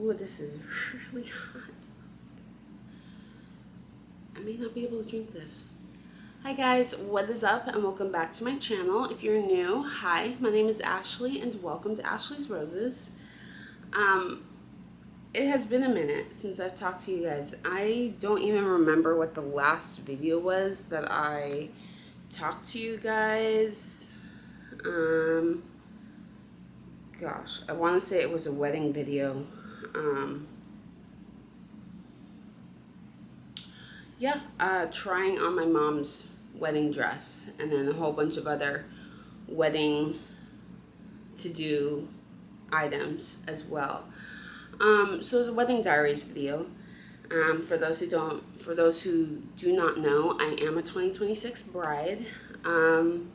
Ooh, this is really hot. I may not be able to drink this. Hi guys, what is up and welcome back to my channel. If you're new, hi, my name is Ashley and welcome to Ashley's Roses. It has been a minute since I've talked to you guys. I don't even remember what the last video was that I talked to you guys. Gosh, I want to say it was a wedding video. Trying on my mom's wedding dress, and then a whole bunch of other wedding to-do items as well. So it was a wedding diaries video. For those who do not know, I am a 2026 bride. And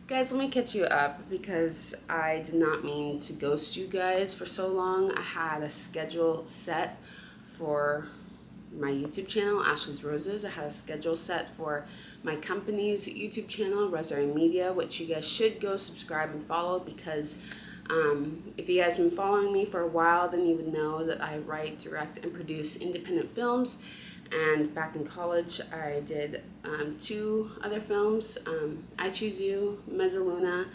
guys, let me catch you up because I did not mean to ghost you guys for so long. I had a schedule set for my YouTube channel, Ashley's Roses. I had a schedule set for my company's YouTube channel, Maeri Media, which you guys should go subscribe and follow because if you guys have been following me for a while, then you would know that I write, direct, and produce independent films. And back in college, I did 2 other films, I Choose You, Mezzaluna,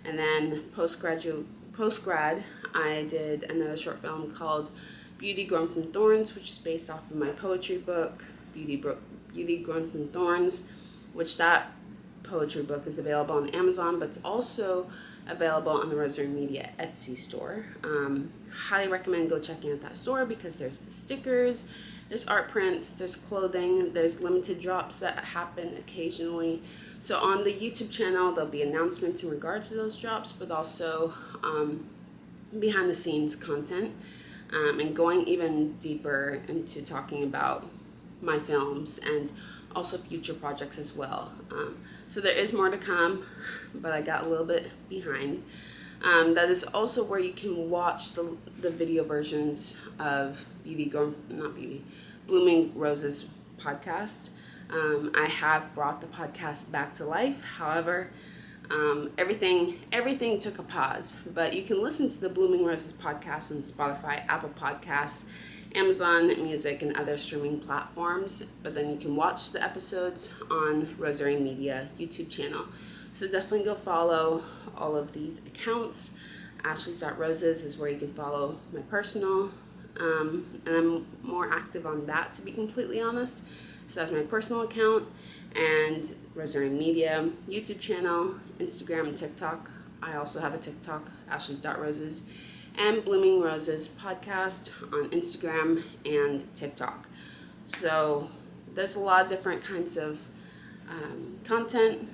and then post-grad, I did another short film called Beauty Grown from Thorns, which is based off of my poetry book, Beauty Grown from Thorns, which that poetry book is available on Amazon, but it's also available on the Maeri Media Etsy store. Highly recommend go checking out that store because there's stickers, there's art prints, there's clothing, there's limited drops that happen occasionally. So on the YouTube channel, there'll be announcements in regard to those drops, but also behind the scenes content. And going even deeper into talking about my films and also future projects as well. So there is more to come, but I got a little bit behind. That is also where you can watch the video versions of Blooming Roses podcast. I have brought the podcast back to life. However, everything took a pause, but you can listen to the Blooming Roses podcast on Spotify, Apple Podcasts, Amazon Music, and other streaming platforms. But then you can watch the episodes on Maeri Media YouTube channel. So definitely go follow all of these accounts. Ashleys.roses is where you can follow my personal, and I'm more active on that, to be completely honest. So that's my personal account, and Maeri Media YouTube channel, Instagram, and TikTok. I also have a TikTok, Ashleys.roses, and Blooming Roses podcast on Instagram and TikTok. So there's a lot of different kinds of content.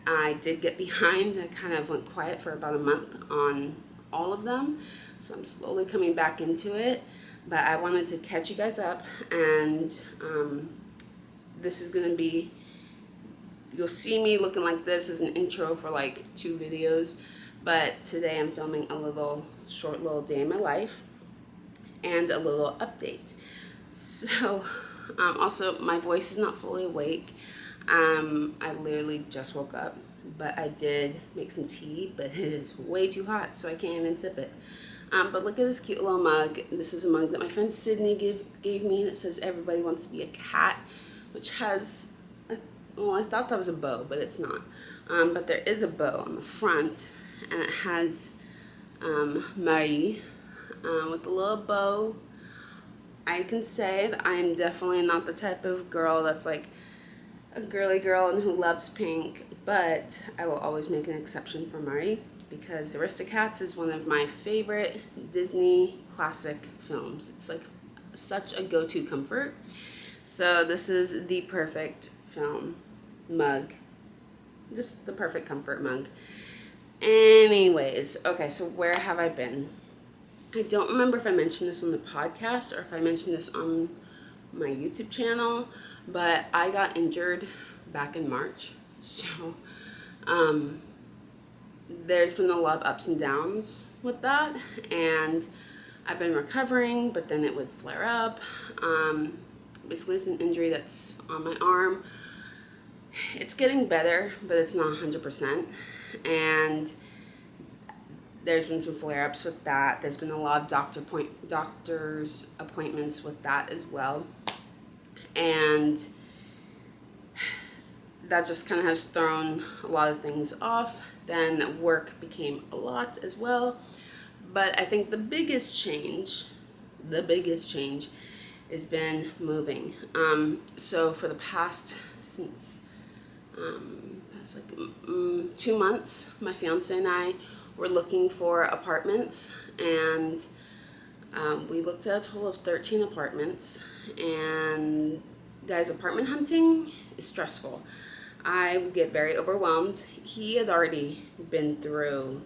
I did get behind. I kind of went quiet for about a month on all of them, so I'm slowly coming back into it. But I wanted to catch you guys up, and this is going to be, you'll see me looking like this as an intro for like 2 videos, but today I'm filming a short little day in my life and a little update. So also my voice is not fully awake. I literally just woke up, but I did make some tea, but it is way too hot, so I can't even sip it. But look at this cute little mug. This is a mug that my friend Sydney gave me, and it says everybody wants to be a cat, which has, well, I thought that was a bow, but it's not. But there is a bow on the front, and it has Maeri with a little bow. I can say that I am definitely not the type of girl that's like a girly girl and who loves pink, but I will always make an exception for Maeri because Aristocats is one of my favorite Disney classic films. It's like such a go-to comfort. So this is the perfect film mug, just the perfect comfort mug. Anyways, okay, so where have I been? I don't remember if I mentioned this on the podcast or if I mentioned this on my YouTube channel, but I got injured back in March. So there's been a lot of ups and downs with that, and I've been recovering, but then it would flare up. Basically, it's an injury that's on my arm. It's getting better, but it's not 100%. And there's been some flare-ups with that. There's been a lot of doctor's appointments with that as well. And that just kind of has thrown a lot of things off. Then work became a lot as well. But I think the biggest change has been moving. So for the past, since past like 2 months, my fiance and I were looking for apartments, and we looked at a total of 13 apartments. And guys, apartment hunting is stressful. I would get very overwhelmed. He had already been through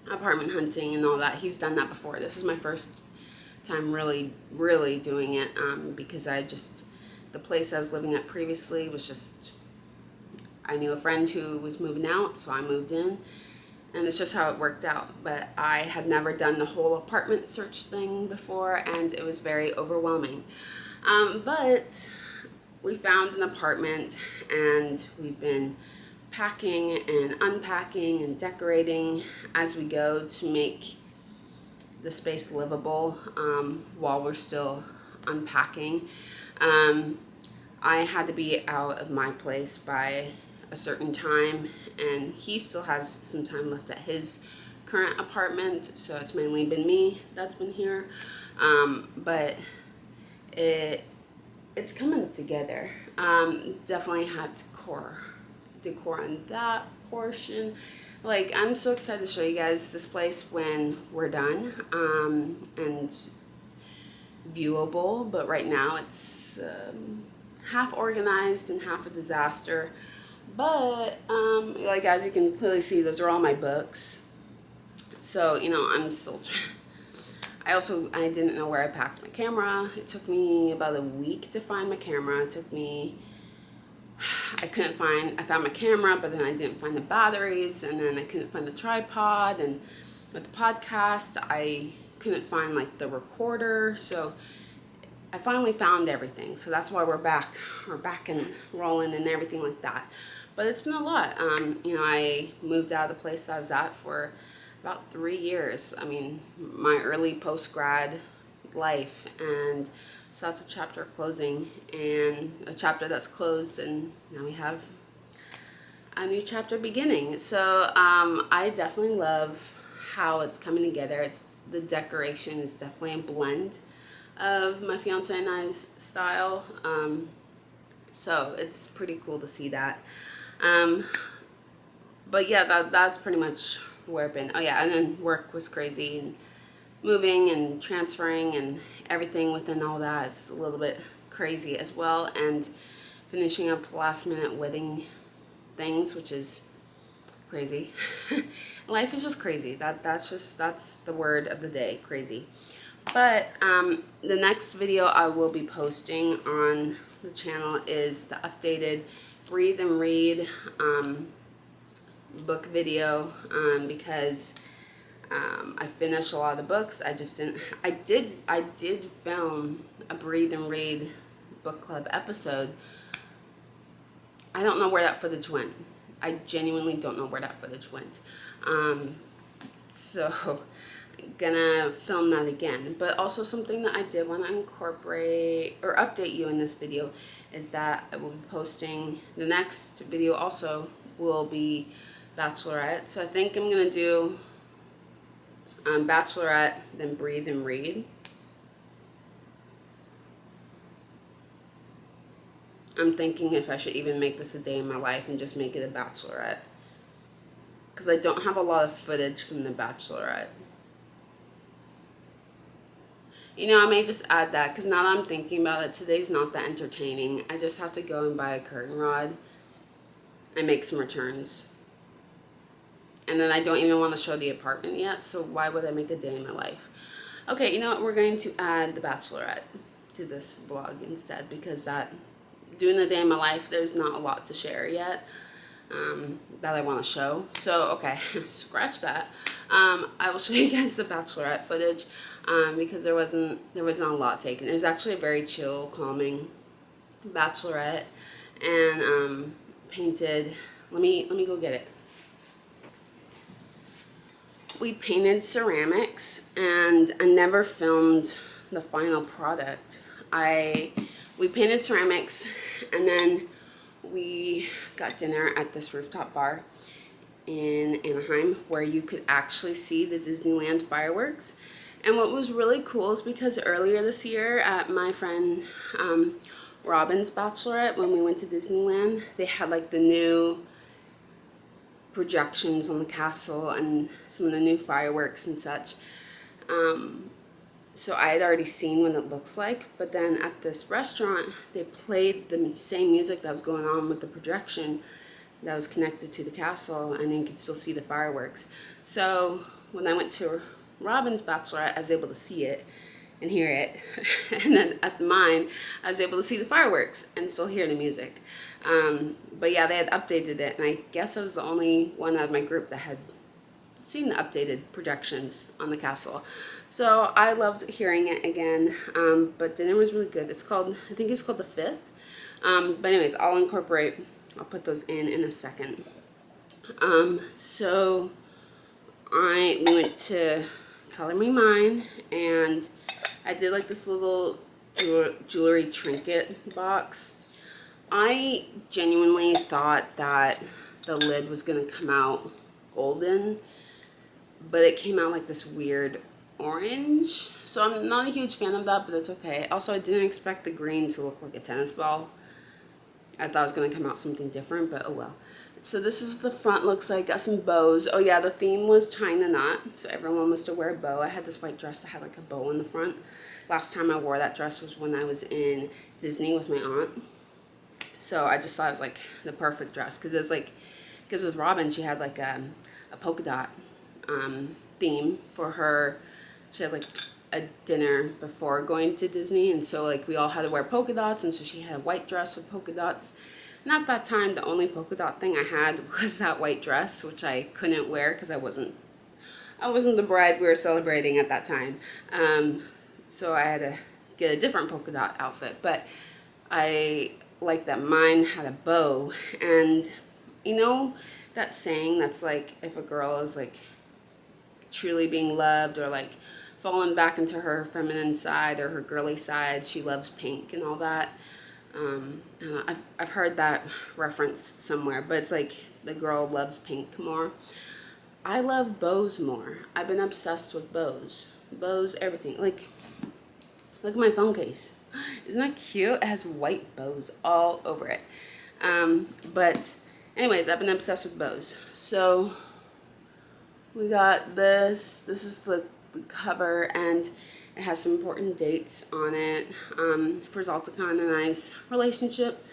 apartment hunting and all that. He's done that before. This is my first time really doing it, because the place I was living at previously was just, I knew a friend who was moving out, so I moved in, and it's just how it worked out. But I had never done the whole apartment search thing before, and it was very overwhelming. But we found an apartment, and we've been packing and unpacking and decorating as we go to make the space livable, while we're still unpacking. I had to be out of my place by a certain time, and he still has some time left at his current apartment, so it's mainly been me that's been here. But it's coming together. Definitely had decor on that portion. Like, I'm so excited to show you guys this place when we're done, and it's viewable. But right now it's half organized and half a disaster. But like, as you can clearly see, those are all my books. So, you know, I'm still trying. I didn't know where I packed my camera. It took me about a week to find my camera. I found my camera, but then I didn't find the batteries, and then I couldn't find the tripod, and with the podcast, I couldn't find like the recorder, so I finally found everything. So that's why we're back and rolling and everything like that. But it's been a lot. You know, I moved out of the place that I was at for about 3 years. I mean, my early post-grad life, and so that's a chapter closing, and a chapter that's closed, and now we have a new chapter beginning. So I definitely love how it's coming together. The decoration is definitely a blend of my fiance and I's style. So it's pretty cool to see that. But yeah, that's pretty much where I've been. Oh yeah, and then work was crazy, and moving and transferring and everything within all that, it's a little bit crazy as well, and finishing up last minute wedding things, which is crazy. Life is just crazy. That's the word of the day, crazy. But the next video I will be posting on the channel is the updated Breathe and Read book video, because I finished a lot of the books. I did film a Breathe and Read book club episode. I don't know where that footage went. I genuinely don't know where that footage went. So gonna film that again. But also something that I did want to incorporate or update you in this video is that I will be posting, the next video also will be Bachelorette. So I think I'm gonna do Bachelorette, then Breathe and Read. I'm thinking if I should even make this a day in my life and just make it a Bachelorette, because I don't have a lot of footage from the Bachelorette. You know, I may just add that, because now that I'm thinking about it, today's not that entertaining. I just have to go and buy a curtain rod and make some returns. And then I don't even want to show the apartment yet, so why would I make a day in my life? Okay, you know what? We're going to add the Bachelorette to this vlog instead, because doing a day in my life, there's not a lot to share yet that I want to show. So, okay, scratch that. I will show you guys the Bachelorette footage, because there wasn't a lot taken. It was actually a very chill, calming Bachelorette, and painted. Let me go get it. we painted ceramics, and I never filmed the final product. We painted ceramics, and then we got dinner at this rooftop bar in Anaheim where you could actually see the Disneyland fireworks. And what was really cool is because earlier this year at my friend Robin's Bachelorette, when we went to Disneyland, they had like the new projections on the castle and some of the new fireworks and such. So I had already seen what it looks like, but then at this restaurant, they played the same music that was going on with the projection that was connected to the castle, and you could still see the fireworks. So when I went to Robin's Bachelorette, I was able to see it and hear it. And then at mine, I was able to see the fireworks and still hear the music. But yeah, they had updated it, and I guess I was the only one out of my group that had seen the updated projections on the castle. So I loved hearing it again, but dinner was really good. It's called, I think it's called The Fifth. But anyways, I'll put those in a second. So we went to Color Me Mine, and I did like this little jewelry trinket box. I genuinely thought that the lid was gonna come out golden, but it came out like this weird orange. So I'm not a huge fan of that, but it's okay. Also, I didn't expect the green to look like a tennis ball. I thought it was gonna come out something different, but oh well. So this is what the front looks like. Got some bows. Oh yeah, the theme was tying the knot, so everyone was to wear a bow. I had this white dress that had like a bow in the front. Last time I wore that dress was when I was in Disney with my aunt. So I just thought it was like the perfect dress, because with Robin, she had like a polka dot theme for her. She had like a dinner before going to Disney, and so like we all had to wear polka dots, and so she had a white dress with polka dots. And at that time, the only polka dot thing I had was that white dress, which I couldn't wear because I wasn't the bride we were celebrating at that time. So I had to get a different polka dot outfit, but I like that mine had a bow. And you know that saying that's like, if a girl is like truly being loved or like fallen back into her feminine side or her girly side, she loves pink and all that. I've heard that reference somewhere, but it's like the girl loves pink more. I love bows more. I've been obsessed with bows. Bows, everything. Like, look at my phone case. Isn't that cute? It has white bows all over it. But anyways, I've been obsessed with bows. So we got this. This is the cover, and it has some important dates on it for Zalticon and I's relationship.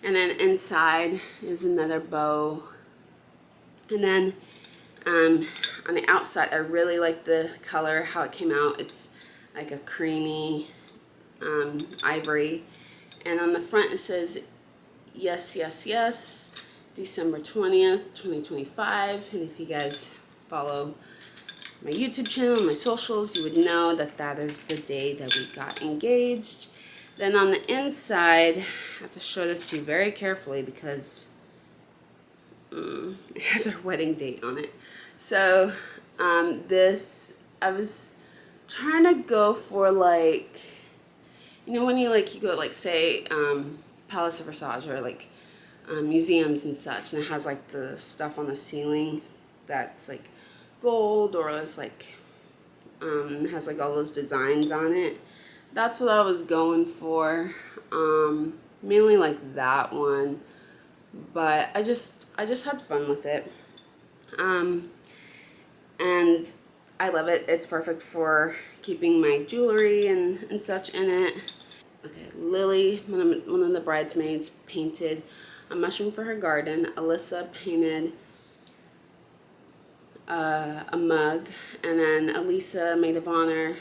And then inside is another bow. And then on the outside, I really like the color, how it came out. It's like a creamy ivory. And on the front it says, yes, yes, yes, December 20th, 2025. And if you guys follow my YouTube channel, my socials, you would know that that is the day that we got engaged. Then on the inside, I have to show this to you very carefully because it has our wedding date on it. So this, I was trying to go for like, you know when you go like say Palace of Versailles or like museums and such, and it has like the stuff on the ceiling that's like gold, or it's like has like all those designs on it. That's what I was going for, mainly like that one, but I just had fun with it, and I love it. It's perfect for keeping my jewelry and such in it. Okay, Lily, one of the bridesmaids, painted a mushroom for her garden. Alyssa painted a mug, and then Elisa, maid of honor,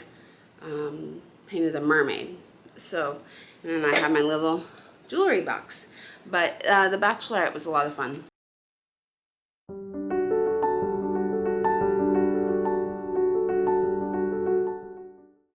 painted a mermaid. So, and then I have my little jewelry box. But the Bachelorette was a lot of fun.